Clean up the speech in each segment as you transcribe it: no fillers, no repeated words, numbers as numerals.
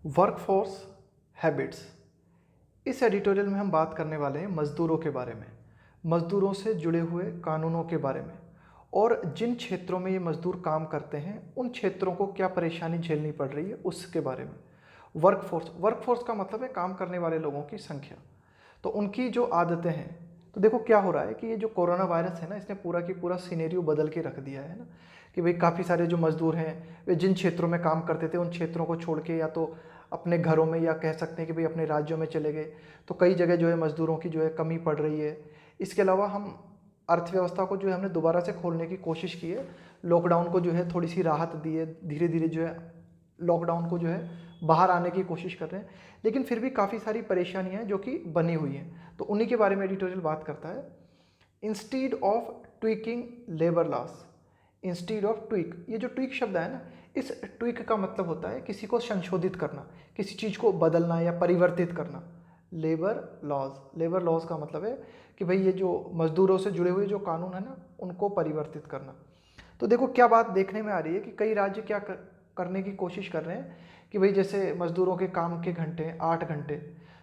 Workforce habits. इस editorial में हम बात करने वाले हैं मज़दूरों के बारे में, मज़दूरों से जुड़े हुए कानूनों के बारे में और जिन क्षेत्रों में ये मज़दूर काम करते हैं उन क्षेत्रों को क्या परेशानी झेलनी पड़ रही है उसके बारे में। वर्कफोर्स का मतलब है काम करने वाले लोगों की संख्या, तो उनकी जो आदतें हैं। तो देखो क्या हो रहा है कि ये जो कोरोना वायरस है ना, इसने पूरा की पूरा सिनेरियो बदल के रख दिया है ना, कि भाई काफ़ी सारे जो मज़दूर हैं वे जिन क्षेत्रों में काम करते थे उन क्षेत्रों को छोड़ के या तो अपने घरों में या कह सकते हैं कि भाई अपने राज्यों में चले गए। तो कई जगह जो है मज़दूरों की जो है कमी पड़ रही है। इसके अलावा हम अर्थव्यवस्था को जो है हमने दोबारा से खोलने की कोशिश की है। लॉकडाउन को जो है थोड़ी सी राहत दी है, धीरे धीरे जो है लॉकडाउन को जो है बाहर आने की कोशिश कर रहे हैं, लेकिन फिर भी काफ़ी सारी परेशानियां हैं जो कि बनी हुई हैं। तो उन्हीं के बारे में एडिटोरियल बात करता है। Instead of tweaking labour laws, instead of tweak, ये जो ट्विक शब्द है ना, इस ट्विक का मतलब होता है किसी को संशोधित करना, किसी चीज़ को बदलना या परिवर्तित करना। लेबर लॉज का मतलब है कि भाई ये जो मजदूरों से जुड़े हुए जो कानून है ना उनको परिवर्तित करना। तो देखो क्या बात देखने में आ रही है कि कई राज्य क्या करने की कोशिश कर रहे हैं कि भाई जैसे मजदूरों के काम के घंटे 8 घंटे,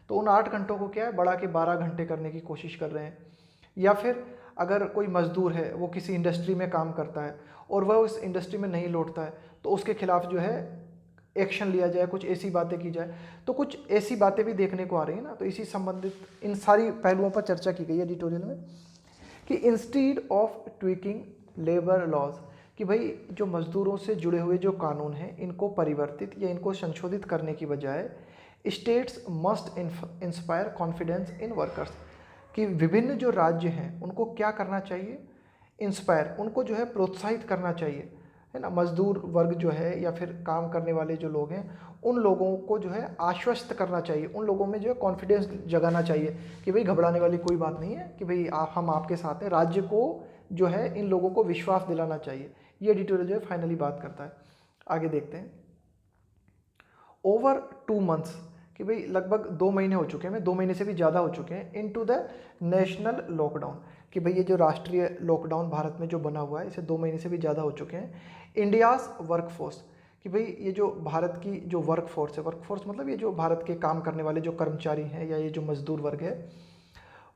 तो उन 8 घंटों को क्या है बढ़ा के 12 घंटे करने की कोशिश कर रहे हैं। या फिर अगर कोई मजदूर है वो किसी इंडस्ट्री में काम करता है और वह उस इंडस्ट्री में नहीं लौटता है तो उसके खिलाफ जो है एक्शन लिया जाए, कुछ ऐसी बातें की जाए। तो कुछ ऐसी बातें भी देखने को आ रही है ना, तो इसी संबंधित इन सारी पहलुओं पर चर्चा की गई है एडिटोरियल में कि instead of tweaking labour laws, कि भाई जो मजदूरों से जुड़े हुए जो कानून हैं इनको परिवर्तित या इनको संशोधित करने की बजाय states must inspire confidence in workers, कि विभिन्न जो राज्य हैं उनको क्या करना चाहिए, इंस्पायर, उनको जो है प्रोत्साहित करना चाहिए, है ना। मजदूर वर्ग जो है या फिर काम करने वाले जो लोग हैं उन लोगों को जो है आश्वस्त करना चाहिए, उन लोगों में जो है कॉन्फिडेंस जगाना चाहिए कि भाई घबराने वाली कोई बात नहीं है, कि भाई हम आपके साथ हैं। राज्य को जो है इन लोगों को विश्वास दिलाना चाहिए। ये एडिटोरियल जो है फाइनली बात करता है। आगे देखते हैं। ओवर 2 मंथ्स, कि भाई लगभग 2 महीने हो चुके हैं, 2 महीने से भी ज़्यादा हो चुके हैं, इनटू द नेशनल लॉकडाउन, कि भाई ये जो राष्ट्रीय लॉकडाउन भारत में जो बना हुआ है इसे 2 महीने से भी ज़्यादा हो चुके हैं। इंडियाज़ वर्कफोर्स, कि भाई ये जो भारत की जो वर्कफोर्स है, वर्कफोर्स मतलब ये जो भारत के काम करने वाले जो कर्मचारी हैं या ये जो मजदूर वर्ग है,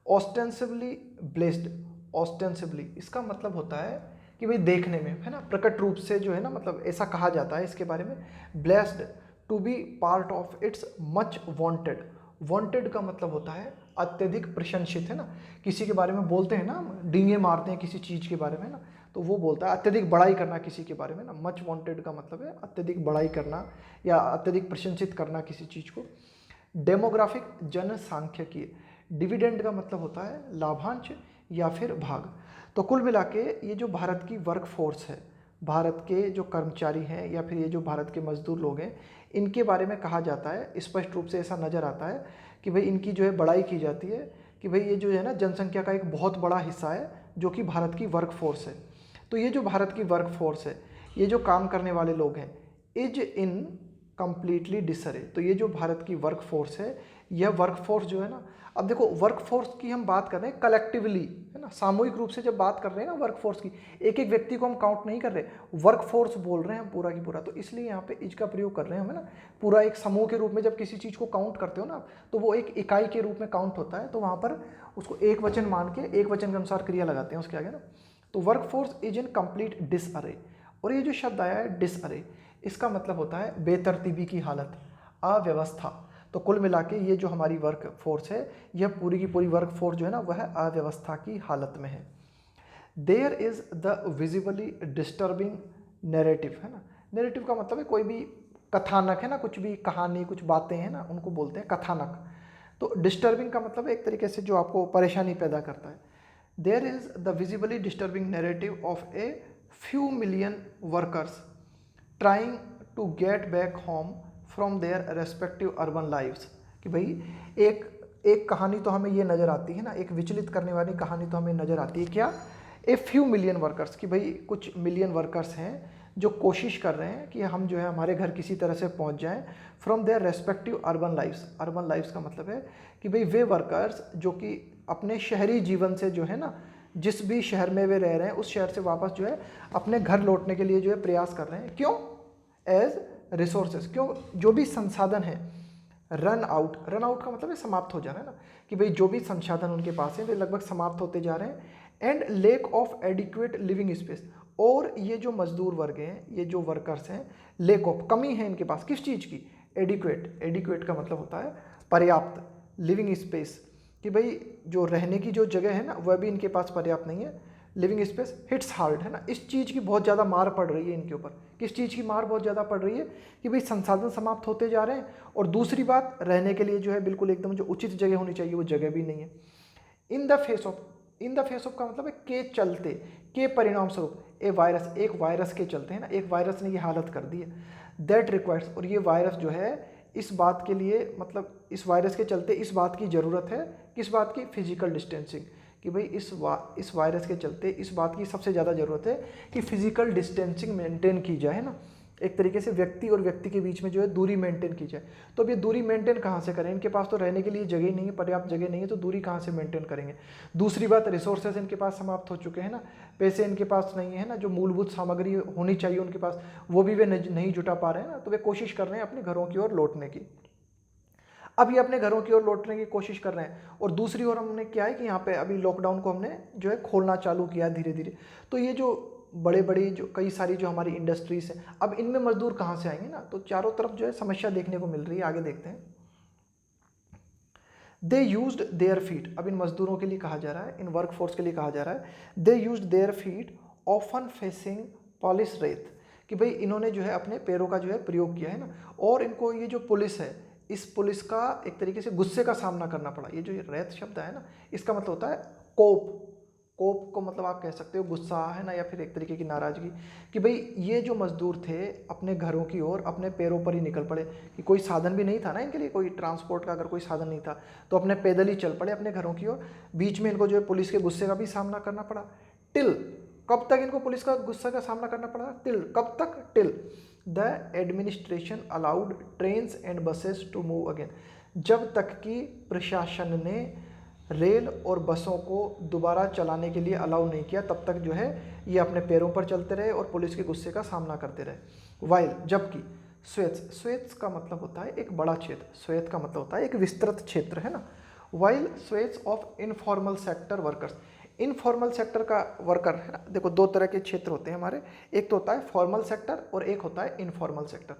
ऑस्टेंसिवली ब्लेस्ड, ऑस्टेंसिबली इसका मतलब होता है कि भाई देखने में, है ना, प्रकट रूप से जो है ना, मतलब ऐसा कहा जाता है इसके बारे में। Blessed to be part of its much wanted, wanted का मतलब होता है अत्यधिक प्रशंसित, है ना। किसी के बारे में बोलते हैं ना, डींगे मारते हैं किसी चीज़ के बारे में ना, तो वो बोलता है अत्यधिक बड़ाई करना किसी के बारे में ना। मच वांटेड का मतलब है अत्यधिक बड़ाई करना या अत्यधिक प्रशंसित करना किसी चीज़ को। डेमोग्राफिक, जनसांख्यिकीय, डिविडेंड का मतलब होता है लाभांश या फिर भाग। तो कुल मिला के ये जो भारत की वर्कफोर्स है, भारत के जो कर्मचारी हैं या फिर ये जो भारत के मजदूर लोग हैं, इनके बारे में कहा जाता है, स्पष्ट रूप से ऐसा नज़र आता है कि भाई इनकी जो है बड़ाई की जाती है कि भाई ये जो है ना जनसंख्या का एक बहुत बड़ा हिस्सा है जो कि भारत की वर्कफोर्स है। तो ये जो भारत की वर्कफोर्स है, ये जो काम करने वाले लोग हैं, इज इन कंप्लीटली डिसअरे। तो ये जो भारत की वर्कफोर्स है, यह वर्कफोर्स जो है ना, अब देखो वर्कफोर्स की हम बात कर रहे हैं कलेक्टिवली, है ना, सामूहिक रूप से जब बात कर रहे हैं ना वर्कफोर्स की, एक एक व्यक्ति को हम काउंट नहीं कर रहे, वर्कफोर्स बोल रहे हैं हम पूरा की पूरा। तो इसलिए यहाँ पे इज का प्रयोग कर रहे हैं हम, है ना। पूरा एक समूह के रूप में जब किसी चीज़ को काउंट करते हो ना, तो वो एक इकाई के रूप में काउंट होता है, तो वहाँ पर उसको एक वचन मान के एक वचन के अनुसार क्रिया लगाते हैं उसके आगे ना। तो वर्कफोर्स इज इन कंप्लीट डिसअरे, और ये जो शब्द आया है डिसअरे, इसका मतलब होता है बेतरतीबी की हालत, अव्यवस्था। तो कुल मिला के ये जो हमारी वर्क फोर्स है, यह पूरी की पूरी वर्क फोर्स जो है ना वह अव्यवस्था की हालत में है। There is the visibly disturbing narrative, है ना। नैरेटिव का मतलब है कोई भी कथानक, है ना, कुछ भी कहानी, कुछ बातें हैं ना, उनको बोलते हैं कथानक। तो डिस्टर्बिंग का मतलब एक तरीके से जो आपको परेशानी पैदा करता है। There is the visibly disturbing narrative of a few million workers trying to get back home from their respective urban lives, कि भाई एक कहानी तो हमें ये नज़र आती है ना, एक विचलित करने वाली कहानी तो हमें नज़र आती है, क्या, ए फ्यू मिलियन वर्कर्स, कि भाई कुछ मिलियन वर्कर्स हैं जो कोशिश कर रहे हैं कि हम जो है हमारे घर किसी तरह से पहुंच जाएं from their respective urban lives. Urban lives का मतलब है कि भाई वे वर्कर्स जो कि अपने शहरी जीवन से जो है ना, जिस भी शहर में वे रह रहे हैं उस शहर से वापस जो है अपने घर लौटने के लिए जो है प्रयास कर रहे हैं। क्यों? एज रिसोर्सेज, क्यों जो भी संसाधन है, रन आउट का मतलब है समाप्त हो जा रहा है ना, कि भाई जो भी संसाधन उनके पास है वे लगभग समाप्त होते जा रहे हैं। And lake of adequate living space, और ये जो मजदूर वर्ग हैं, ये जो वर्कर्स हैं, लेक ऑफ कमी है इनके पास किस चीज़ की, एडिक्वेट का मतलब होता है पर्याप्त, लिविंग स्पेस कि भाई जो रहने की जो जगह है ना वह भी इनके पास पर्याप्त नहीं है, लिविंग स्पेस हिट्स हार्ड है ना, इस चीज़ की बहुत ज़्यादा मार पड़ रही है इनके ऊपर। किस चीज़ की मार बहुत ज़्यादा पड़ रही है कि भाई संसाधन समाप्त होते जा रहे हैं, और दूसरी बात रहने के लिए जो है बिल्कुल एकदम जो उचित जगह होनी चाहिए वो जगह भी नहीं है। इन द फेस ऑफ का मतलब है के चलते, के परिणाम स्वरूप, ए वायरस, एक वायरस के चलते है ना, एक वायरस ने ये हालत कर दी है। दैट रिक्वायर्स, और ये वायरस जो है इस बात के लिए, मतलब इस वायरस के चलते इस बात की ज़रूरत है, किस बात की, फिजिकल डिस्टेंसिंग, कि भाई इस वायरस के चलते इस बात की सबसे ज़्यादा ज़रूरत है कि फिजिकल डिस्टेंसिंग मेंटेन की जाए, है ना, एक तरीके से व्यक्ति और व्यक्ति के बीच में जो है दूरी मेंटेन की जाए। तो अब ये दूरी मेंटेन कहाँ से करें, इनके पास तो रहने के लिए जगह ही नहीं है, पर्याप्त जगह नहीं है, तो दूरी कहाँ से मेंटेन करेंगे। दूसरी बात, रिसोर्सेज इनके पास समाप्त हो चुके हैं ना, पैसे इनके पास नहीं है ना, जो मूलभूत सामग्री होनी चाहिए उनके पास वो भी वे नहीं जुटा पा रहे हैं ना, तो वे कोशिश कर रहे हैं अपने घरों की ओर लौटने की। अब ये अपने घरों की ओर लौटने की कोशिश कर रहे हैं, और दूसरी ओर हमने क्या है कि यहाँ पे अभी लॉकडाउन को हमने जो है खोलना चालू किया धीरे धीरे। तो ये जो बड़े बड़ी जो कई सारी जो हमारी इंडस्ट्रीज हैं, अब इनमें मजदूर कहाँ से आएंगे ना, तो चारों तरफ जो है समस्या देखने को मिल रही है। आगे देखते हैं। दे यूज्ड देयर फीट, अब इन मजदूरों के लिए कहा जा रहा है, इन वर्कफोर्स के लिए कहा जा रहा है, they used their feet often facing polish रेत, कि भाई इन्होंने जो है अपने पैरों का जो है प्रयोग किया है ना, और इनको ये जो पुलिस है, इस पुलिस का एक तरीके से गुस्से का सामना करना पड़ा। ये जो रेत शब्द है ना, इसका मतलब होता है कोप, कोप को मतलब आप कह सकते हो गुस्सा है ना, या फिर एक तरीके की नाराजगी, कि भाई ये जो मजदूर थे अपने घरों की ओर अपने पैरों पर ही निकल पड़े, कि कोई साधन भी नहीं था ना इनके लिए, कोई ट्रांसपोर्ट का अगर कोई साधन नहीं था तो अपने पैदल ही चल पड़े अपने घरों की ओर। बीच में इनको जो है पुलिस के गुस्से का भी सामना करना पड़ा। टिल, कब तक इनको पुलिस का गुस्से का सामना करना पड़ा, टिल, कब तक, till the administration allowed trains and buses to move again, जब तक कि प्रशासन ने रेल और बसों को दोबारा चलाने के लिए अलाउ नहीं किया, तब तक जो है ये अपने पैरों पर चलते रहे और पुलिस के गुस्से का सामना करते रहे। वाइल, जबकि स्वेत्स का मतलब होता है एक बड़ा क्षेत्र, स्वेत का मतलब होता है एक विस्तृत क्षेत्र, है ना। Wide swathes of informal sector workers, informal sector का वर्कर है ना, देखो दो तरह के क्षेत्र होते हैं हमारे, एक तो होता है फॉर्मल सेक्टर और एक होता है इनफॉर्मल सेक्टर।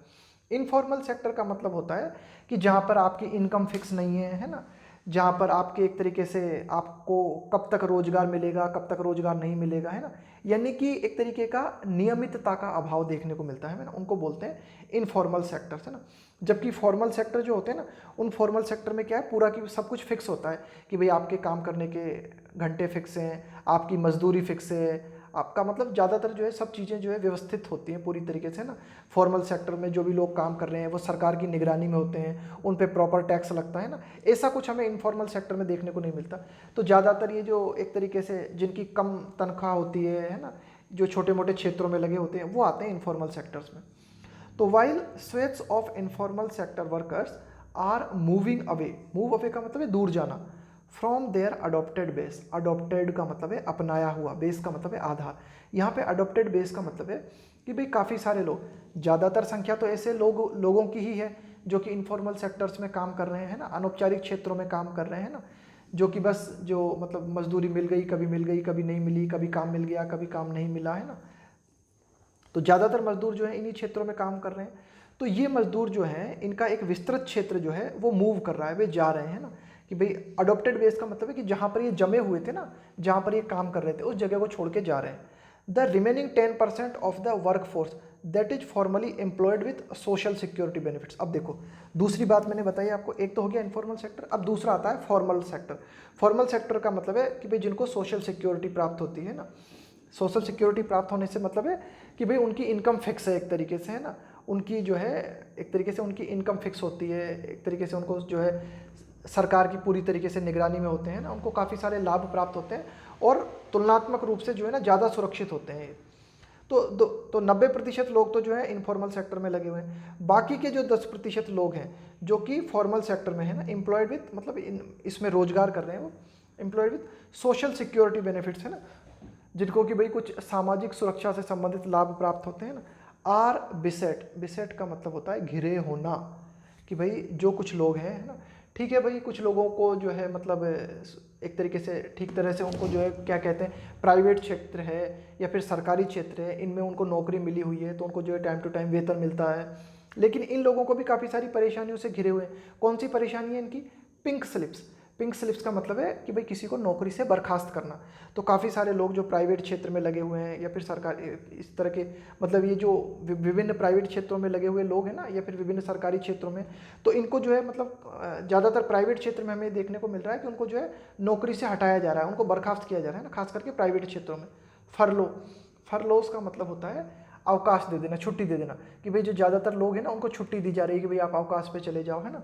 इनफॉर्मल सेक्टर का मतलब होता है कि जहाँ पर आपकी इनकम फिक्स नहीं है ना, जहाँ पर आपके एक तरीके से आपको कब तक रोजगार मिलेगा कब तक रोजगार नहीं मिलेगा, है ना, यानी कि एक तरीके का नियमितता का अभाव देखने को मिलता है ना, उनको बोलते हैं इनफॉर्मल सेक्टर्स, है ना। जबकि फॉर्मल सेक्टर जो होते हैं ना, उन फॉर्मल सेक्टर में क्या है, पूरा की सब कुछ फिक्स होता है कि भाई आपके काम करने के घंटे फिक्स हैं, आपकी मजदूरी फिक्स है, आपका मतलब ज़्यादातर जो है सब चीज़ें जो है व्यवस्थित होती हैं पूरी तरीके से ना। फॉर्मल सेक्टर में जो भी लोग काम कर रहे हैं वो सरकार की निगरानी में होते हैं, उन पे प्रॉपर टैक्स लगता है ना, ऐसा कुछ हमें इनफॉर्मल सेक्टर में देखने को नहीं मिलता। तो ज़्यादातर ये जो एक तरीके से जिनकी कम तनख्वाह होती है ना, जो छोटे मोटे क्षेत्रों में लगे होते हैं वो आते हैं इनफॉर्मल सेक्टर्स में। तो wide swathes of informal sector workers are moving away, move away का मतलब है दूर जाना, from their adopted base, adopted का मतलब है अपनाया हुआ, बेस का मतलब है आधार। यहाँ पे अडोप्टेड बेस का मतलब है कि भाई काफ़ी सारे लोग, ज़्यादातर संख्या तो ऐसे लोगों की ही है जो कि इनफॉर्मल सेक्टर्स में काम कर रहे हैं ना, अनौपचारिक क्षेत्रों में काम कर रहे हैं ना, जो कि बस जो मतलब मजदूरी मिल गई कभी नहीं मिली, कभी काम मिल गया कभी काम नहीं मिला, है ना। तो ज़्यादातर मजदूर जो है इन्हीं क्षेत्रों में काम कर रहे हैं। तो ये मजदूर जो हैं इनका एक विस्तृत क्षेत्र जो है वो मूव कर रहा है, वे जा रहे हैं ना, कि भाई अडोप्टेड बेस का मतलब है कि जहाँ पर ये जमे हुए थे ना, जहाँ पर ये काम कर रहे थे उस जगह को छोड़ के जा रहे हैं। The remaining 10% of the work force that is formally employed with social security benefits. अब देखो दूसरी बात मैंने बताई आपको, एक तो हो गया इनफॉर्मल सेक्टर, अब दूसरा आता है फॉर्मल सेक्टर। फॉर्मल सेक्टर का मतलब है कि भाई जिनको सोशल सिक्योरिटी प्राप्त होती है ना, सोशल सिक्योरिटी प्राप्त होने से मतलब है कि भाई उनकी इनकम फिक्स है एक तरीके से, है ना, उनकी जो है एक तरीके से उनकी इनकम फिक्स होती है, एक तरीके से उनको जो है सरकार की पूरी तरीके से निगरानी में होते हैं ना, उनको काफ़ी सारे लाभ प्राप्त होते हैं और तुलनात्मक रूप से जो है ना ज़्यादा सुरक्षित होते हैं। तो 90% लोग तो जो है इनफॉर्मल सेक्टर में लगे हुए हैं, बाकी के जो 10% लोग हैं जो कि फॉर्मल सेक्टर में है ना, एम्प्लॉयड विथ मतलब इसमें रोजगार कर रहे हैं, वो employed with social security benefits, है ना, जिनको कि भाई कुछ सामाजिक सुरक्षा से संबंधित लाभ प्राप्त होते हैं ना, आर बिसेट, बिसेट का मतलब होता है घिरे होना, कि भाई जो कुछ लोग हैं, है ना, ठीक है भाई, कुछ लोगों को जो है मतलब एक तरीके से ठीक तरह से उनको जो है क्या कहते हैं, प्राइवेट क्षेत्र है या फिर सरकारी क्षेत्र है, इनमें उनको नौकरी मिली हुई है तो उनको जो है टाइम टू टाइम वेतन मिलता है। लेकिन इन लोगों को भी काफ़ी सारी परेशानियों से घिरे हुए हैं। कौन सी परेशानी है इनकी? Pink slips. पिंक स्लिप्स का मतलब है कि भाई किसी को नौकरी से बर्खास्त करना। तो काफ़ी सारे लोग जो प्राइवेट क्षेत्र में लगे हुए हैं या फिर सरकार इस तरह के, मतलब ये जो विभिन्न प्राइवेट क्षेत्रों में लगे हुए लोग हैं ना, या फिर विभिन्न सरकारी क्षेत्रों में, तो इनको जो है मतलब ज़्यादातर प्राइवेट क्षेत्र में हमें देखने को मिल रहा है कि उनको जो है नौकरी से हटाया जा रहा है, उनको बर्खास्त किया जा रहा है ना, खास करके प्राइवेट क्षेत्रों में। फरलो, फरलोस का मतलब होता है अवकाश दे देना, छुट्टी दे देना, कि भाई जो ज़्यादातर लोग हैं ना उनको छुट्टी दी जा रही है कि भाई आप अवकाश पे चले जाओ, है ना।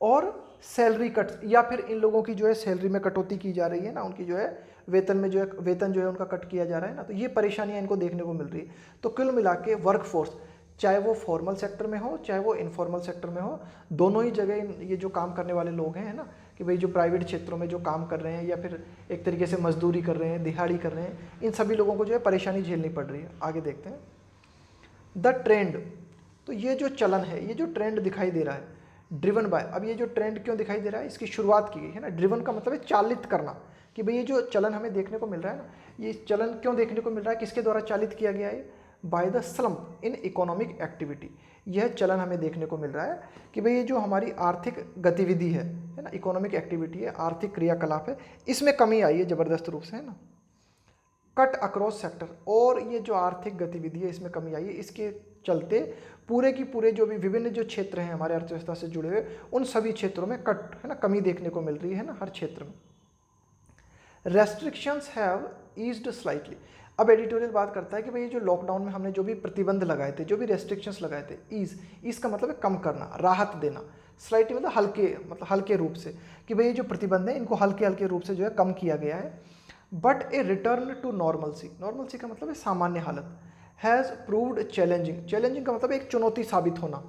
और सैलरी कट, या फिर इन लोगों की जो है सैलरी में कटौती की जा रही है ना, उनकी जो है वेतन में जो है वेतन जो है उनका कट किया जा रहा है ना, तो ये परेशानियां इनको देखने को मिल रही है। तो कुल मिला के वर्क फोर्स, चाहे वो फॉर्मल सेक्टर में हो चाहे वो इनफॉर्मल सेक्टर में हो, दोनों ही जगह ये जो काम करने वाले लोग हैं, है ना, कि भाई जो प्राइवेट क्षेत्रों में जो काम कर रहे हैं या फिर एक तरीके से मजदूरी कर रहे हैं, दिहाड़ी कर रहे हैं, इन सभी लोगों को जो है परेशानी झेलनी पड़ रही है। आगे देखते हैं द ट्रेंड। तो ये जो चलन है, ये जो ट्रेंड दिखाई दे रहा है, ड्रिवन बाय, अब ये जो ट्रेंड क्यों दिखाई दे रहा है, इसकी शुरुआत की गई है ना। ड्रिवन का मतलब है चालित करना, कि भाई ये जो चलन हमें देखने को मिल रहा है ना, ये चलन क्यों देखने को मिल रहा है, किसके द्वारा चालित किया गया है? By the slump in economic activity. यह चलन हमें देखने को मिल रहा है कि भाई ये जो हमारी आर्थिक गतिविधि है ना, इकोनॉमिक एक्टिविटी है, आर्थिक क्रियाकलाप है, इसमें कमी आई है ज़बरदस्त रूप से, है ना। कट अक्रॉस सेक्टर, और ये जो आर्थिक गतिविधि है इसमें कमी आई है, इसके चलते पूरे की पूरे जो भी विभिन्न जो क्षेत्र हैं हमारे अर्थव्यवस्था से जुड़े हुए, उन सभी क्षेत्रों में कट, है ना, कमी देखने को मिल रही है ना, हर क्षेत्र में। Restrictions have eased slightly. अब एडिटोरियल बात करता है कि भाई ये जो लॉकडाउन में हमने जो भी प्रतिबंध लगाए थे, जो भी रेस्ट्रिक्शंस लगाए थे, ईज का मतलब है कम करना, राहत देना, स्लाइटली मतलब हल्के, मतलब हल्के रूप से, कि भाई ये जो प्रतिबंध है इनको हल्के हल्के रूप से जो है कम किया गया है। But a return to normalcy, normalcy का मतलब है सामान्य हालत, हैज़ प्रूव्ड चैलेंजिंग, चैलेंजिंग का मतलब एक चुनौती साबित होना,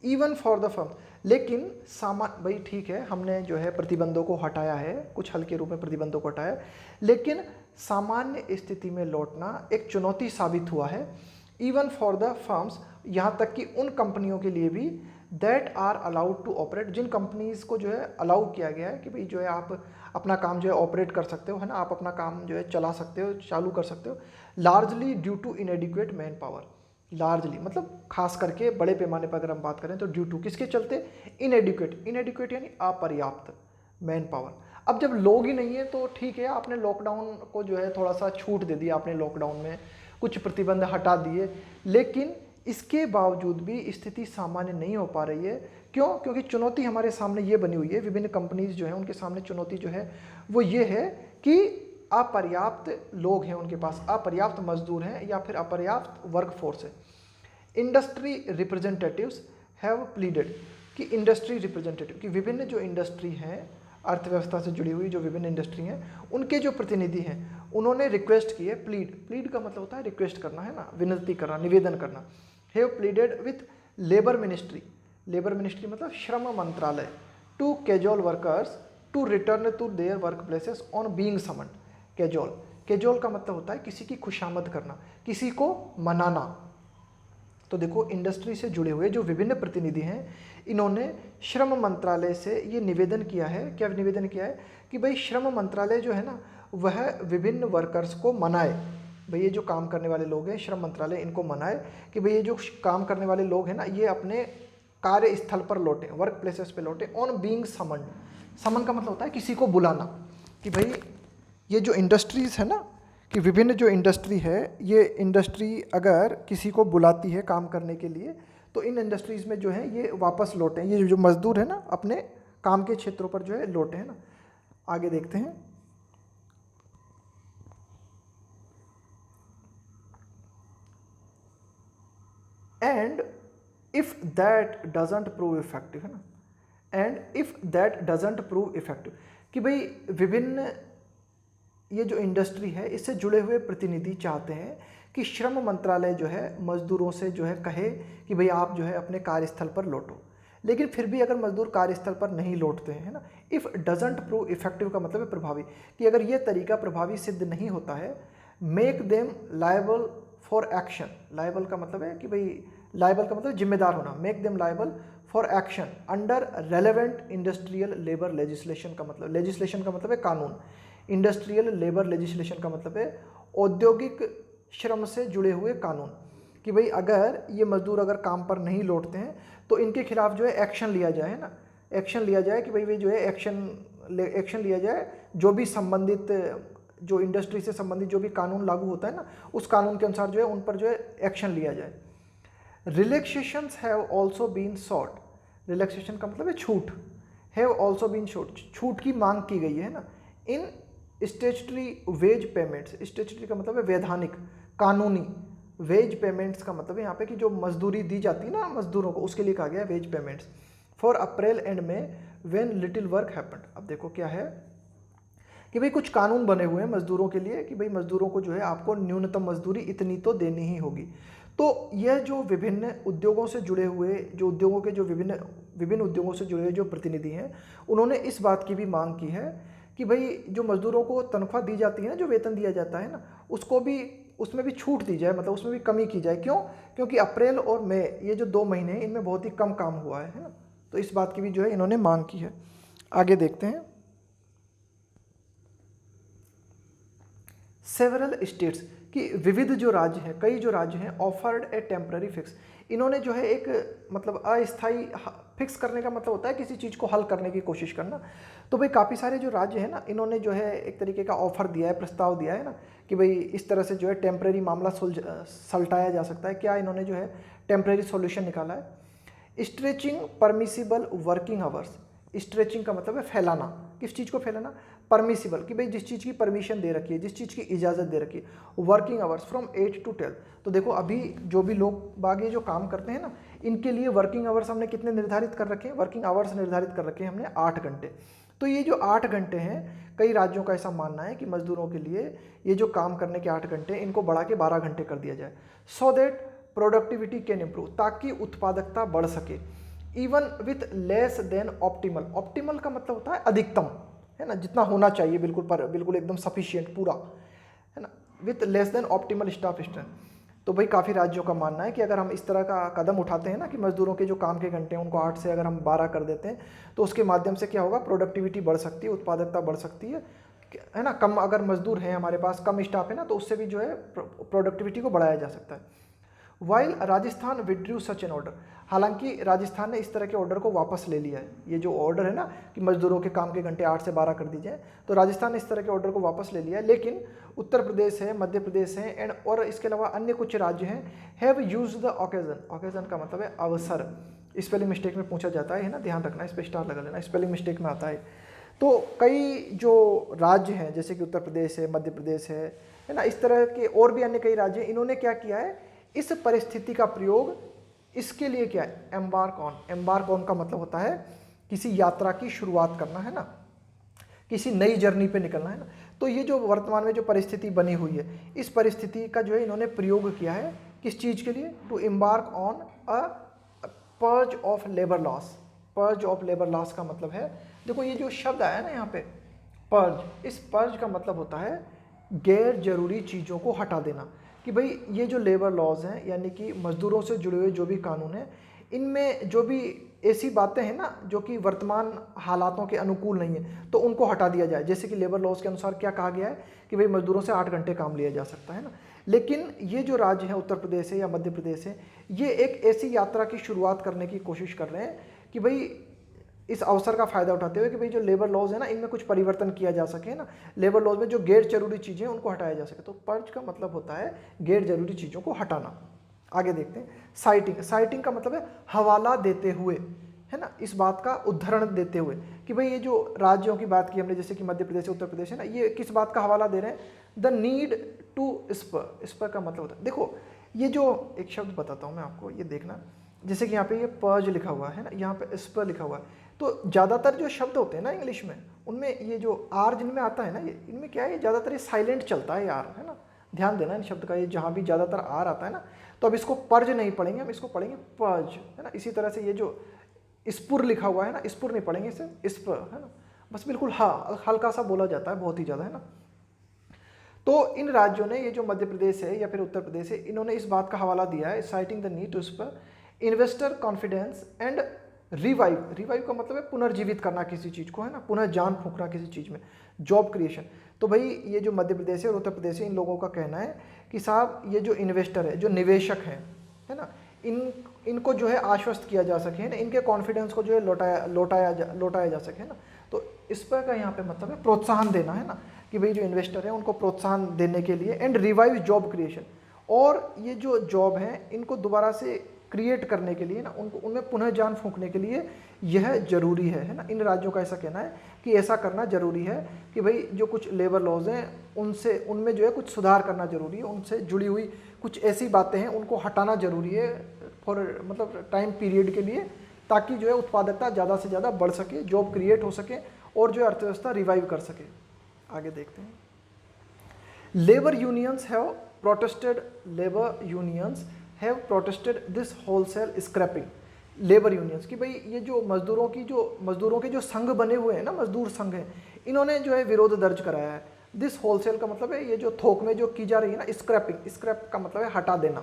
इवन फॉर द फर्म। लेकिन भाई ठीक है, हमने जो है प्रतिबंधों को हटाया है, कुछ हल्के रूप में प्रतिबंधों को हटाया, लेकिन सामान्य स्थिति में लौटना एक चुनौती साबित हुआ है। इवन फॉर द फर्म्स, यहाँ तक कि उन कंपनियों के लिए भी, that are allowed to operate, जिन कंपनीज को जो है अलाउ किया गया है कि भाई जो है आप अपना काम जो है ऑपरेट कर सकते हो, है ना, आप अपना काम जो है चला सकते हो, चालू कर सकते हो, largely due to inadequate manpower. Largely मतलब खास करके बड़े पैमाने पर अगर हम बात करें तो ड्यू टू किसके चलते? इनएडिक्वेट, इनएडिक्वेट यानी अपर्याप्त मैन पावर। अब जब लोग ही नहीं है तो ठीक है, आपने लॉकडाउन को जो है थोड़ा सा छूट दे दिया, आपने लॉकडाउन में कुछ प्रतिबंध हटा दिए, लेकिन इसके बावजूद भी स्थिति सामान्य नहीं हो पा रही है। क्यों? क्योंकि चुनौती हमारे सामने ये बनी हुई है, विभिन्न कंपनीज जो है उनके सामने चुनौती जो है वो ये है कि अपर्याप्त लोग हैं उनके पास, अपर्याप्त मजदूर हैं या फिर अपर्याप्त वर्कफोर्स है। इंडस्ट्री रिप्रेजेंटेटिव्स हैव प्लीडेड, कि इंडस्ट्री रिप्रेजेंटेटिव, कि विभिन्न जो इंडस्ट्री हैं, अर्थव्यवस्था से जुड़ी हुई जो विभिन्न इंडस्ट्री हैं, उनके जो प्रतिनिधि हैं उन्होंने रिक्वेस्ट की है। प्लीड, प्लीड का मतलब होता है रिक्वेस्ट करना, है ना, विनती करना, निवेदन करना। Have pleaded with labour ministry, labour ministry मतलब श्रम मंत्रालय, to casual workers to return to their workplaces on being summoned. Casual, casual का मतलब होता है किसी की खुशामद करना, किसी को मनाना। तो देखो इंडस्ट्री से जुड़े हुए जो विभिन्न प्रतिनिधि हैं, इन्होंने श्रम मंत्रालय से ये निवेदन किया है। क्या निवेदन किया है? कि भाई श्रम मंत्रालय जो है ना, वह विभिन्न वर्कर्स को मनाए, भाई ये जो काम करने वाले लोग हैं, श्रम मंत्रालय इनको मनाए कि भाई ये जो काम करने वाले लोग हैं ना, ये अपने कार्यस्थल पर लौटे, वर्क प्लेसेस पे लौटे, ऑन बीइंग समन। समन का मतलब होता है किसी को बुलाना, कि भाई ये जो इंडस्ट्रीज़ है ना, कि विभिन्न जो इंडस्ट्री है, ये इंडस्ट्री अगर किसी को बुलाती है काम करने के लिए, तो इन इंडस्ट्रीज़ में जो है ये वापस लौटें, ये जो मजदूर है ना अपने काम के क्षेत्रों पर जो है लौटे, है ना। आगे देखते हैं। And if that doesn't prove effective, है ना, and if that doesn't prove effective, कि भाई विभिन्न ये जो इंडस्ट्री है इससे जुड़े हुए प्रतिनिधि चाहते हैं कि श्रम मंत्रालय जो है मजदूरों से जो है कहे कि भाई आप जो है अपने कार्यस्थल पर लौटो, लेकिन फिर भी अगर मजदूर कार्यस्थल पर नहीं लौटते हैं, है ना। इफ़ डजंट प्रूव इफेक्टिव का मतलब है प्रभावी, कि अगर ये तरीका प्रभावी सिद्ध नहीं होता है, make them liable for action. Liable का मतलब है कि भाई, लायबल का मतलब जिम्मेदार होना, make them liable for action under relevant industrial labour legislation का मतलब, लेजिस्लेशन का मतलब है कानून, इंडस्ट्रियल लेबर लेजिस्लेशन का मतलब है औद्योगिक श्रम से जुड़े हुए कानून, कि भाई अगर ये मजदूर अगर काम पर नहीं लौटते हैं तो इनके खिलाफ जो है एक्शन लिया जाए ना, एक्शन लिया जाए कि भाई वे जो है एक्शन लिया जाए, जो भी संबंधित, जो इंडस्ट्री से संबंधित जो भी कानून लागू होता है ना, उस कानून के अनुसार जो है उन पर जो है एक्शन लिया जाए। Relaxations have also been sought, relaxation का मतलब है छूट, हैव ऑल्सो बीन शॉट, छूट की मांग की गई है ना, इन स्टेचुटरी वेज पेमेंट्स, स्टेचुटरी का मतलब है वैधानिक, कानूनी, वेज पेमेंट्स का मतलब है यहाँ पे कि जो मजदूरी दी जाती है ना मजदूरों को, उसके लिए कहा गया wage payments, for April and May when little work happened. अब देखो क्या है कि भाई कुछ कानून बने हुए हैं मजदूरों के लिए कि भाई मजदूरों को जो है आपको न्यूनतम मजदूरी इतनी तो देनी ही होगी। तो यह जो विभिन्न उद्योगों से जुड़े हुए, जो उद्योगों के जो विभिन्न उद्योगों से जुड़े हुए जो प्रतिनिधि हैं, उन्होंने इस बात की भी मांग की है कि भाई जो मजदूरों को तनख्वाह दी जाती है ना, जो वेतन दिया जाता है ना, उसको भी, उसमें भी छूट दी जाए, मतलब उसमें भी कमी की जाए। क्यों? क्योंकि अप्रैल और मई ये जो 2 महीने हैं इनमें बहुत ही कम काम हुआ है ना, तो इस बात की भी जो है इन्होंने मांग की है। आगे देखते हैं। सेवरल स्टेट्स की विविध जो राज्य हैं, कई जो राज्य हैं, ऑफर्ड ए टेम्पररी फिक्स, इन्होंने जो है एक मतलब अस्थाई फिक्स करने का मतलब होता है किसी चीज़ को हल करने की कोशिश करना। तो भाई काफ़ी सारे जो राज्य हैं ना, इन्होंने जो है एक तरीके का ऑफर दिया है, प्रस्ताव दिया है ना, कि भाई इस तरह से जो है टेम्पररी मामला सलटाया जा सकता है। क्या इन्होंने जो है टेम्पररी सॉल्यूशन निकाला है? Stretching permissible working hours, stretching का मतलब है फैलाना, किस चीज़ को फैलाना? परमिसिबल, कि भाई जिस चीज़ की परमिशन दे रखी है, जिस चीज़ की इजाज़त दे रखी है। वर्किंग आवर्स फ्रॉम 8 to 12, तो देखो अभी जो भी लोग बाग ये जो काम करते हैं ना, इनके लिए वर्किंग आवर्स हमने कितने निर्धारित कर रखे हैं? वर्किंग आवर्स निर्धारित कर रखे हैं हमने 8 घंटे। तो ये जो 8 घंटे हैं, कई राज्यों का ऐसा मानना है कि मजदूरों के लिए ये जो काम करने के 8 घंटे, इनको बढ़ा के 12 घंटे कर दिया जाए, so that productivity can improve, ताकि उत्पादकता बढ़ सके। Even with less than optimal, optimal का मतलब होता है अधिकतम, है ना, जितना होना चाहिए बिल्कुल, पर बिल्कुल एकदम सफिशिएंट पूरा, है ना, with less than optimal staff strength. तो भाई काफ़ी राज्यों का मानना है कि अगर हम इस तरह का कदम उठाते हैं ना, कि मजदूरों के जो काम के घंटे हैं उनको 8 से अगर हम 12 कर देते हैं, तो उसके माध्यम से क्या होगा? प्रोडक्टिविटी बढ़ सकती है, उत्पादकता बढ़ सकती है ना। कम अगर मजदूर हैं हमारे पास, कम स्टाफ है ना, तो उससे भी जो है प्रोडक्टिविटी को बढ़ाया जा सकता है। While Rajasthan withdrew such an order, हालांकि राजस्थान ने इस तरह के ऑर्डर को वापस ले लिया है। ये जो ऑर्डर है ना कि मजदूरों के काम के घंटे 8 से 12 कर दीजिए, तो राजस्थान ने इस तरह के ऑर्डर को वापस ले लिया है। लेकिन उत्तर प्रदेश है, मध्य प्रदेश है एंड और इसके अलावा अन्य कुछ राज्य हैं, have use the occasion, occasion का मतलब है अवसर, स्पेलिंग मिस्टेक में पूछा जाता है ना, ध्यान रखना, इस पर स्टार लगा लेना, स्पेलिंग मिस्टेक में आता है। तो कई जो राज्य हैं जैसे कि उत्तर प्रदेश है, मध्य प्रदेश है ना, इस तरह के और भी अन्य कई राज्य हैं, इन्होंने क्या किया है? इस परिस्थिति का प्रयोग इसके लिए क्या है? एम्बार्क ऑन, एम्बार्क ऑन का मतलब होता है किसी यात्रा की शुरुआत करना, है ना, किसी नई जर्नी पे निकलना, है ना। तो ये जो वर्तमान में जो परिस्थिति बनी हुई है, इस परिस्थिति का जो है इन्होंने प्रयोग किया है किस चीज़ के लिए? To embark on a purge of labour laws. Purge of labour laws का मतलब है, देखो ये जो शब्द आया ना यहाँ पे पर्ज, इस पर्ज का मतलब होता है गैर जरूरी चीज़ों को हटा देना। कि भाई ये जो लेबर लॉज हैं, यानी कि मजदूरों से जुड़े हुए जो भी कानून हैं, इनमें जो भी ऐसी बातें हैं ना जो कि वर्तमान हालातों के अनुकूल नहीं है, तो उनको हटा दिया जाए। जैसे कि लेबर लॉज के अनुसार क्या कहा गया है कि भाई मजदूरों से 8 घंटे काम लिया जा सकता है ना। लेकिन ये जो राज्य है, उत्तर प्रदेश है या मध्य प्रदेश है, ये एक ऐसी यात्रा की शुरुआत करने की कोशिश कर रहे हैं कि भाई इस अवसर का फायदा उठाते हुए कि भाई जो लेबर लॉज है ना, इनमें कुछ परिवर्तन किया जा सके ना, लेबर लॉज में जो गैर जरूरी चीज़ें हैं उनको हटाया जा सके। तो पर्ज का मतलब होता है गैर जरूरी चीज़ों को हटाना। आगे देखते हैं। साइटिंग, साइटिंग का मतलब है हवाला देते हुए, है ना, इस बात का उदाहरण देते हुए कि भाई ये जो राज्यों की बात की हमने, जैसे कि मध्य प्रदेश, उत्तर प्रदेश है ना, ये किस बात का हवाला दे रहे हैं? The need to spur, spur का मतलब होता है, देखो ये जो एक शब्द बताता हूँ मैं आपको, ये देखना, जैसे कि यहाँ पे ये पर्ज लिखा हुआ है ना, यहाँ पे स्पर लिखा हुआ है, तो ज़्यादातर जो शब्द होते हैं ना इंग्लिश में, उनमें ये जो आर जिनमें आता है ना, ये इनमें क्या है, ये ज़्यादातर ये साइलेंट चलता है यार, है ना, ध्यान देना इन शब्द का, ये जहाँ भी ज़्यादातर आर आता है ना, तो अब इसको पर्ज नहीं पढ़ेंगे, हम इसको पढ़ेंगे पर्ज, है ना। इसी तरह से ये जो स्पुर लिखा हुआ है ना, स्पुर नहीं पढ़ेंगे इसे स्पर, है ना, बस बिल्कुल हाँ हल्का सा बोला जाता है, बहुत ही ज़्यादा, है ना। तो इन राज्यों ने, ये जो मध्य प्रदेश है या फिर उत्तर प्रदेश है, इन्होंने इस बात का हवाला दिया है, citing the need to spur investor confidence and revive. Revive का मतलब है पुनर्जीवित करना किसी चीज़ को, है ना, पुनः जान फूंकना किसी चीज़ में, जॉब क्रिएशन। तो भाई ये जो मध्य प्रदेश है और उत्तर प्रदेश है, इन लोगों का कहना है कि साहब ये जो इन्वेस्टर है, जो निवेशक हैं, है ना, इनको जो है आश्वस्त किया जा सके, है ना, इनके कॉन्फिडेंस को जो है लौटाया जा सके, है ना। तो इस पर का यहाँ पे मतलब है प्रोत्साहन देना, है ना, कि भाई जो इन्वेस्टर है उनको प्रोत्साहन देने के लिए, एंड रिवाइव जॉब क्रिएशन, और ये जो जॉब है इनको दोबारा से क्रिएट करने के लिए ना, उनको उनमें पुनः जान फूंकने के लिए यह जरूरी है ना। इन राज्यों का ऐसा कहना है कि ऐसा करना जरूरी है कि भाई जो कुछ लेबर लॉज हैं उनसे, उनमें जो है कुछ सुधार करना जरूरी है, उनसे जुड़ी हुई कुछ ऐसी बातें हैं उनको हटाना जरूरी है फॉर मतलब टाइम पीरियड के लिए, ताकि जो है उत्पादकता ज़्यादा से ज़्यादा बढ़ सके, जॉब क्रिएट हो सके और जो है अर्थव्यवस्था रिवाइव कर सके। आगे देखते हैं। Labour unions have protested this wholesale scrapping. Labour unions की भाई ये जो मजदूरों के जो संघ बने हुए हैं ना, मजदूर संघ हैं, इन्होंने जो है विरोध दर्ज कराया है। दिस होलसेल का मतलब है ये जो थोक में जो की जा रही है ना स्क्रैपिंग, स्क्रैप का मतलब है हटा देना,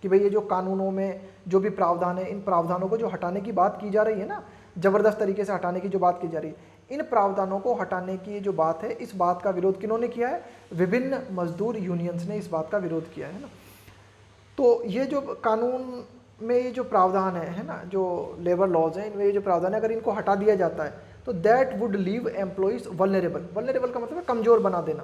कि भाई ये जो कानूनों में जो भी प्रावधान है, इन प्रावधानों को जो हटाने की बात की जा रही है ना, जबरदस्त तरीके से हटाने की जो बात की जा रही है, इन प्रावधानों को हटाने की जो बात है, इस बात का विरोध किन्होंने किया है? विभिन्न मजदूर यूनियंस ने इस बात का विरोध किया है ना। तो ये जो कानून में ये जो प्रावधान है ना, जो लेबर लॉज हैं, इनमें ये जो प्रावधान है, अगर इनको हटा दिया जाता है तो that would leave employees vulnerable. Vulnerable का मतलब है कमज़ोर बना देना,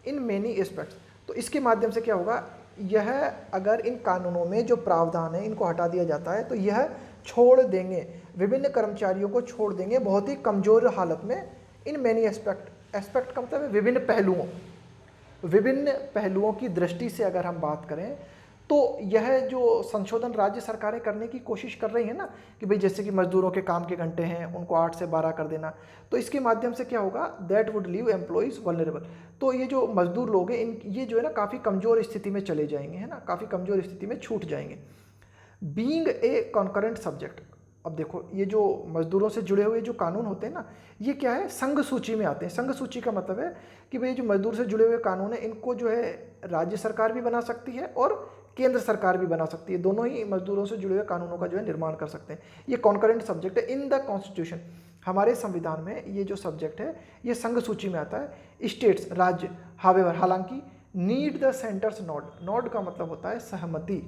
इन मेनी एस्पेक्ट्स। तो इसके माध्यम से क्या होगा, यह अगर इन कानूनों में जो प्रावधान है इनको हटा दिया जाता है तो यह छोड़ देंगे, विभिन्न कर्मचारियों को छोड़ देंगे बहुत ही कमज़ोर हालत में, इन मेनी एस्पेक्ट। एस्पेक्ट का मतलब है विभिन्न पहलुओं की दृष्टि से अगर हम बात करें तो यह जो संशोधन राज्य सरकारें करने की कोशिश कर रही हैं ना, कि भाई जैसे कि मजदूरों के काम के घंटे हैं उनको 8 से 12 कर देना, तो इसके माध्यम से क्या होगा, that would leave employees vulnerable. तो ये जो मजदूर लोग हैं ये जो है ना काफ़ी कमज़ोर स्थिति में चले जाएंगे, है ना, काफ़ी कमज़ोर स्थिति में छूट जाएंगे। Being a concurrent subject. अब देखो ये जो मजदूरों से जुड़े हुए जो कानून होते हैं ना, ये क्या है, संघ सूची में आते हैं। संघ सूची का मतलब है कि भाई जो मजदूर से जुड़े हुए कानून है इनको जो है राज्य सरकार भी बना सकती है और केंद्र सरकार भी बना सकती है, दोनों ही मजदूरों से जुड़े हुए कानूनों का जो है निर्माण कर सकते हैं। ये कॉन्करेंट सब्जेक्ट है इन द कॉन्स्टिट्यूशन। हमारे संविधान में ये जो सब्जेक्ट है ये संघ सूची में आता है। स्टेट्स, राज्य, हावेवर, हालांकि, need the centres node. Node का मतलब होता है सहमति।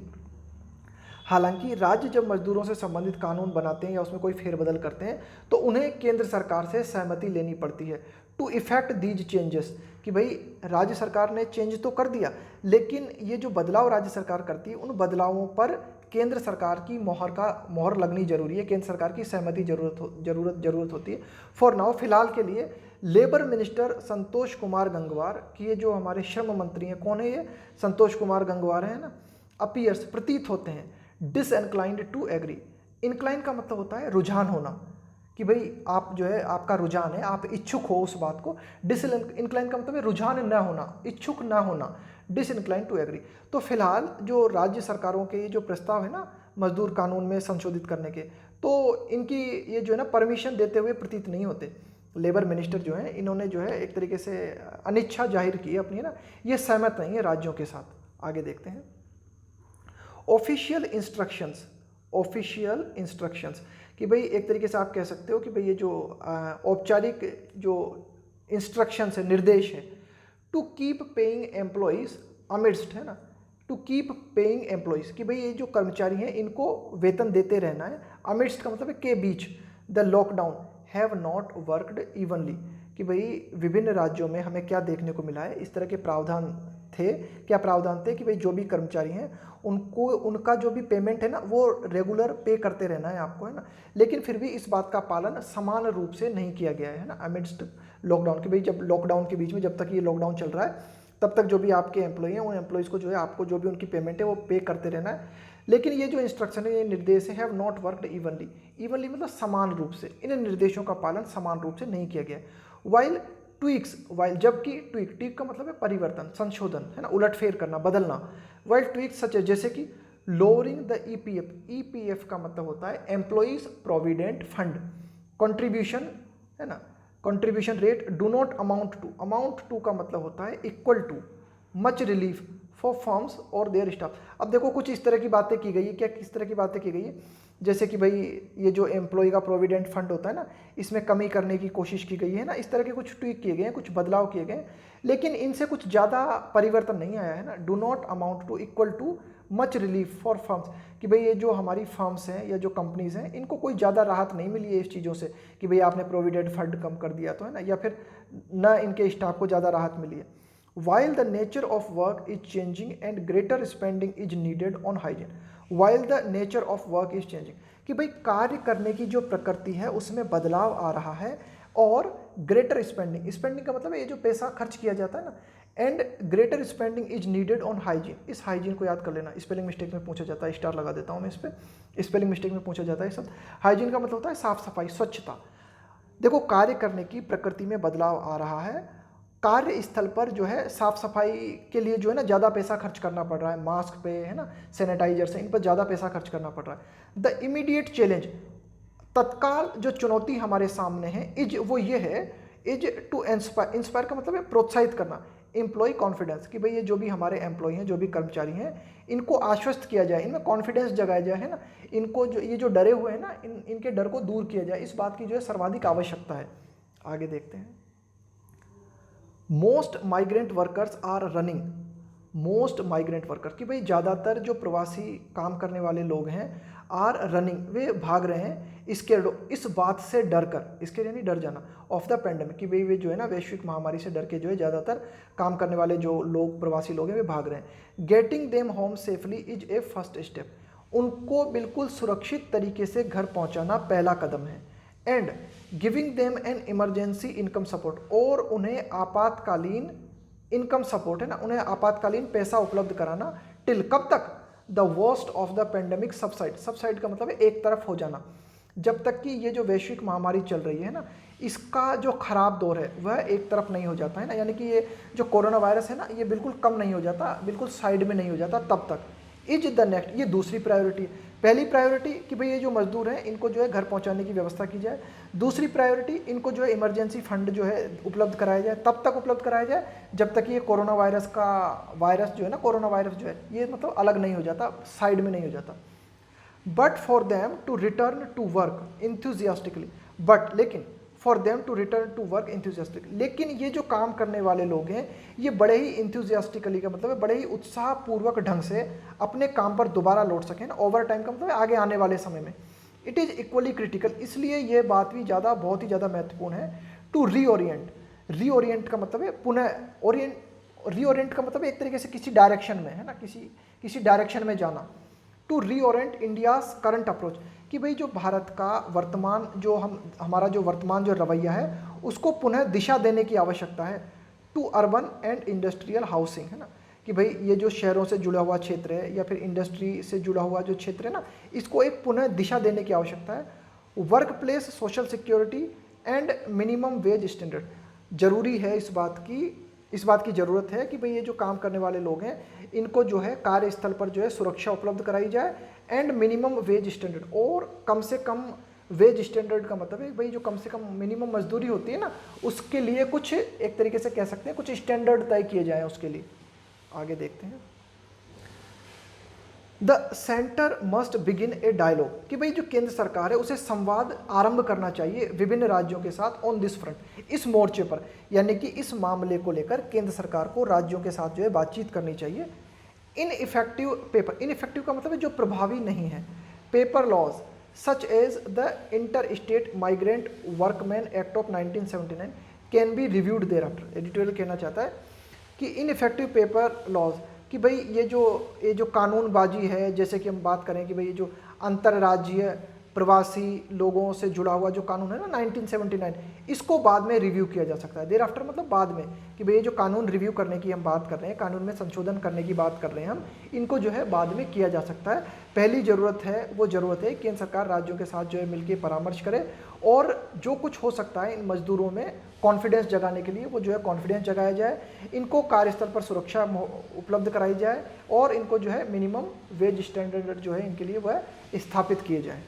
हालांकि राज्य जब मजदूरों से संबंधित कानून बनाते हैं या उसमें कोई फेरबदल करते हैं तो उन्हें केंद्र सरकार से सहमति लेनी पड़ती है टू इफेक्ट दीज चेंजेस, कि भाई राज्य सरकार ने चेंज तो कर दिया लेकिन ये जो बदलाव राज्य सरकार करती है उन बदलावों पर केंद्र सरकार की मोहर लगनी जरूरी है, केंद्र सरकार की सहमति जरूरत होती है। फॉर नाउ, फिलहाल के लिए, लेबर मिनिस्टर संतोष कुमार गंगवार, कि ये जो हमारे श्रम मंत्री हैं, कौन है ये, संतोष कुमार गंगवार है ना, अपीयर्स प्रतीत होते हैं, डिसइंक्लाइंड टू एग्री। इंक्लाइन का मतलब होता है रुझान होना, कि भाई आप जो है आपका रुझान है, आप इच्छुक हो उस बात को। डिसइंक्लाइन का मतलब है रुझान न होना, इच्छुक ना होना, डिसइंक्लाइन टू एग्री। तो फिलहाल जो राज्य सरकारों के जो प्रस्ताव है ना मजदूर कानून में संशोधित करने के, तो इनकी ये जो है ना परमिशन देते हुए प्रतीत नहीं होते। लेबर मिनिस्टर जो है इन्होंने जो है एक तरीके से अनिच्छा जाहिर की है अपनी, है ना, ये सहमत नहीं है राज्यों के साथ। आगे देखते हैं। ऑफिशियल इंस्ट्रक्शंस, कि भाई एक तरीके से आप कह सकते हो कि भाई ये जो औपचारिक जो इंस्ट्रक्शंस है, निर्देश है, to keep paying employees amidst, है ना, टू कीप पेइंग एम्प्लॉइज, कि भाई ये जो कर्मचारी हैं इनको वेतन देते रहना है। अमिडस्ट का मतलब है के बीच। The lockdown have not worked evenly, कि भाई विभिन्न राज्यों में हमें क्या देखने को मिला है, इस तरह के प्रावधान थे। क्या प्रावधान थे कि भाई जो भी कर्मचारी हैं उनको उनका जो भी पेमेंट है ना वो रेगुलर पे करते रहना है आपको, है ना, लेकिन फिर भी इस बात का पालन समान रूप से नहीं किया गया है ना अमिडस्ट लॉकडाउन। कि भाई जब लॉकडाउन के बीच में, जब तक ये लॉकडाउन चल रहा है तब तक जो भी आपके एम्प्लॉई हैं उन एम्प्लॉइज़ को जो है आपको जो भी उनकी पेमेंट है वो पे करते रहना है। लेकिन ये जो इंस्ट्रक्शन है, ये निर्देश है, हैव नॉट वर्कड इवनली मतलब समान रूप से, इन निर्देशों का पालन समान रूप से नहीं किया गया। वाइल जबकि ट्वीक का मतलब है परिवर्तन, संशोधन, है ना, उलटफेर करना, बदलना। वाइल ट्वीक्स सच जैसे कि लोअरिंग द ईपीएफ का मतलब होता है एम्प्लॉइज प्रोविडेंट फंड कंट्रीब्यूशन, है ना, contribution rate do not amount to का मतलब होता है equal to much relief for firms और देयर स्टाफ। अब देखो कुछ इस तरह की बातें की गई है, क्या किस तरह की बातें की गई है, जैसे कि भाई ये जो एम्प्लॉय का प्रोविडेंट फंड होता है ना, इसमें कमी करने की कोशिश की गई है ना, इस तरह के कुछ ट्वीक किए गए हैं, कुछ बदलाव किए गए हैं, लेकिन इनसे कुछ ज़्यादा परिवर्तन नहीं आया है ना। Do not amount to equal to much relief for firms, कि भाई ये जो हमारी फर्म्स हैं या जो कंपनीज हैं इनको कोई ज़्यादा राहत नहीं मिली है इस चीज़ों से कि भाई आपने प्रोविडेंट फंड कम कर दिया तो है ना, या फिर ना इनके स्टाफ को ज़्यादा राहत मिली है। While the nature of work is changing and greater spending is needed on hygiene. While the nature of work is changing, कि भाई कार्य करने की जो प्रकृति है उसमें बदलाव आ रहा है और ग्रेटर स्पेंडिंग का मतलब ये जो पैसा खर्च किया जाता है ना, and greater spending is needed on hygiene. इस हाइजीन को याद कर लेना, स्पेलिंग मिस्टेक में पूछा जाता है, स्टार लगा देता हूँ मैं इस पर, स्पेलिंग मिस्टेक में पूछा जाता है सब। हाइजीन का मतलब होता है साफ सफाई, स्वच्छता। देखो कार्य करने की प्रकृति में बदलाव आ रहा है, कार्य स्थल पर जो है साफ सफाई के लिए जो है ना ज़्यादा पैसा खर्च करना पड़ रहा है, मास्क पे है ना, सैनिटाइजर से, इन पर ज़्यादा पैसा खर्च करना पड़ रहा है। द इमीडिएट चैलेंज, तत्काल जो चुनौती हमारे सामने है इज वो ये है, इज टू इंस्पायर का मतलब है प्रोत्साहित करना, एम्प्लॉय कॉन्फिडेंस, कि भाई ये जो भी हमारे एम्प्लॉय हैं, जो भी कर्मचारी हैं, इनको आश्वस्त किया जाए, इनमें कॉन्फिडेंस जगाया जाए है ना, इनको जो ये जो डरे हुए हैं ना इनके डर को दूर किया जाए, इस बात की जो है सर्वाधिक आवश्यकता है। आगे देखते हैं। Most migrant workers are running, most migrant worker, कि भाई ज़्यादातर जो प्रवासी काम करने वाले लोग हैं, आर रनिंग, वे भाग रहे हैं, इस बात से डर कर, इसके यानी डर जाना, ऑफ द पेंडेमिक, कि भाई वे जो है ना वैश्विक महामारी से डर के जो है ज़्यादातर काम करने वाले जो लोग प्रवासी लोग हैं वे भाग रहे हैं। Getting them home safely is a first step, उनको बिल्कुल सुरक्षित तरीके से घर पहुँचाना पहला कदम है। And giving them an emergency income support, और उन्हें आपातकालीन इनकम सपोर्ट है ना, उन्हें आपातकालीन पैसा उपलब्ध कराना, टिल कब तक, the worst of the pandemic subside का मतलब है एक तरफ हो जाना, जब तक कि ये जो वैश्विक महामारी चल रही है ना इसका जो खराब दौर है वह एक तरफ नहीं हो जाता है ना, यानी कि ये जो कोरोना वायरस है ना ये बिल्कुल कम नहीं हो जाता, बिल्कुल साइड में नहीं हो जाता, तब तक इज द नेक्स्ट, ये दूसरी प्रायोरिटी। पहली प्रायोरिटी कि भाई ये जो मजदूर हैं इनको जो है घर पहुंचाने की व्यवस्था की जाए, दूसरी प्रायोरिटी इनको जो है इमरजेंसी फंड जो है उपलब्ध कराया जाए, तब तक उपलब्ध कराया जाए जब तक ये कोरोना वायरस जो है ना, कोरोना वायरस जो है ये मतलब अलग नहीं हो जाता, साइड में नहीं हो जाता। But for them to return to work enthusiastically, but लेकिन for them to return to work enthusiastically, लेकिन ये जो काम करने वाले लोग हैं ये बड़े ही इंथुजियास्टिकली का मतलब है बड़े ही उत्साहपूर्वक ढंग से अपने काम पर दोबारा लौट सकें ना, ओवर टाइम का मतलब है आगे आने वाले समय में। इट इज़ इक्वली क्रिटिकल, इसलिए ये बात भी बहुत ही ज़्यादा महत्वपूर्ण है। टू रीओरिएंट का मतलब है पुनः रीओरिएंट का मतलब एक तरीके से किसी डायरेक्शन में है ना, किसी डायरेक्शन में जाना। To reorient India's current approach, कि भाई जो भारत का वर्तमान जो हमारा जो वर्तमान जो रवैया है उसको पुनः दिशा देने की आवश्यकता है। To urban and industrial housing है ना, कि भाई ये जो शहरों से जुड़ा हुआ क्षेत्र है या फिर इंडस्ट्री से जुड़ा हुआ जो क्षेत्र है ना इसको एक पुनः दिशा देने की आवश्यकता है। Work place social security and minimum wage standard, जरूरी है इस बात की ज़रूरत है कि भाई ये जो काम करने वाले लोग हैं इनको जो है कार्यस्थल पर जो है सुरक्षा उपलब्ध कराई जाए, एंड मिनिमम वेज स्टैंडर्ड, और कम से कम वेज स्टैंडर्ड का मतलब है भाई जो कम से कम मिनिमम मजदूरी होती है ना उसके लिए कुछ एक तरीके से कह सकते हैं कुछ स्टैंडर्ड तय किए जाएँ उसके लिए। आगे देखते हैं। The centre must begin a dialogue, कि भाई जो केंद्र सरकार है उसे संवाद आरंभ करना चाहिए विभिन्न राज्यों के साथ ऑन दिस फ्रंट, इस मोर्चे पर, यानी कि इस मामले को लेकर केंद्र सरकार को राज्यों के साथ जो है बातचीत करनी चाहिए। इनइफेक्टिव पेपर, इनइफेक्टिव का मतलब है जो प्रभावी नहीं है, paper laws such as the inter state migrant workman act of 1979 can be reviewed thereafter. Editorial कहना चाहता है कि इनइफेक्टिव पेपर लॉज, कि भाई ये जो कानूनबाजी है, जैसे कि हम बात करें कि भाई ये जो अंतर्राज्यीय प्रवासी लोगों से जुड़ा हुआ जो कानून है ना 1979, इसको बाद में रिव्यू किया जा सकता है। देर आफ्टर मतलब बाद में, कि भाई ये जो कानून रिव्यू करने की हम बात कर रहे हैं, कानून में संशोधन करने की बात कर रहे हैं हम, इनको जो है बाद में किया जा सकता है। पहली ज़रूरत है वो ज़रूरत है केंद्र सरकार राज्यों के साथ जो है मिलकर परामर्श करे, और जो कुछ हो सकता है इन मजदूरों में कॉन्फिडेंस जगाने के लिए वो जो है कॉन्फिडेंस जगाया जाए, इनको कार्यस्थल पर सुरक्षा उपलब्ध कराई जाए, और इनको जो है मिनिमम वेज स्टैंडर्ड जो है इनके लिए वह स्थापित किए जाए।